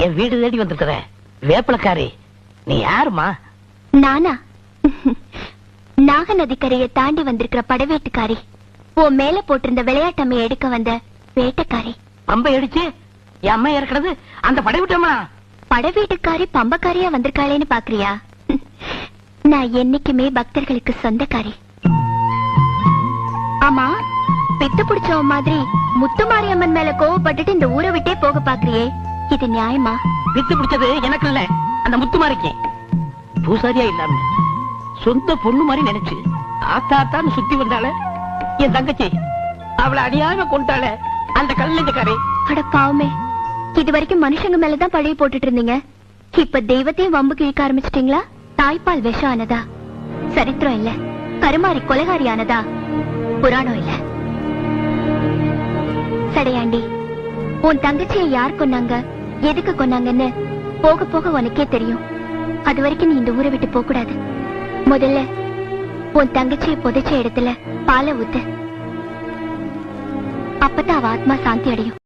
என் வீடு தேடி வந்திருக்கிற வேப்பலக்காரி, நீ யாருமா? நானா? நாக நதிக்கரையை தாண்டி வந்திருக்கிற படவேட்டுக்காரி. உன் மேல போட்டிருந்த விளையாட்டம்மையை எடுக்க வந்த வேட்டக்காரி. பம்பை அடிச்சு என் அம்மா இறக்கிறது அந்த படவேட்டம்மா? படவேட்டுக்காரி பம்பக்காரியா வந்திருக்காளேன்னு பாக்குறியா? நான் என்னைக்குமே பக்தர்களுக்கு சொந்தக்காரி. ஆமா, பித்து பிடிச்சவ மாதிரி முத்துமாரியம்மன் மேல கோவப்பட்டுட்டு இந்த ஊரை விட்டே போக பாக்குறியே, இது நியாயமா? பித்து பிடிச்சது எனக்கு இல்ல, அந்த முத்துமாரிக்கு. பூசாரியா இல்லாம சொந்த பொண்ணு மாதிரி நினைச்சு ஆத்தாத்தான்னு சுத்தி வந்தால என் தங்கச்சி, அவளை அடியாம கொண்டால அந்த கல்லஞ்சக்காரி. அட பாவமே, இது வரைக்கும் மனுஷங்க மேலதான் பழைய போட்டுட்டு இருந்தீங்க, இப்ப தெய்வத்தையும் வம்புக்கு இழுக்க ஆரம்பிச்சிட்டீங்களா? தாய்ப்பால் விஷம் ஆனதா சரித்திரம் இல்ல, கருமாரி கொலைகாரி ஆனதா புராணம் இல்ல. சடையாண்டி, உன் தங்கச்சியை யார் கொன்னாங்க, எதுக்கு கொன்னாங்கன்னு போக போக உனக்கே தெரியும். அது வரைக்கும் நீ இந்த ஊரை விட்டு போக கூடாது. முதல்ல உன் தங்கச்சியை புதைச்ச இடத்துல பாலை ஊத்து, அப்பதான் அவ ஆத்மா சாந்தி அடையும்.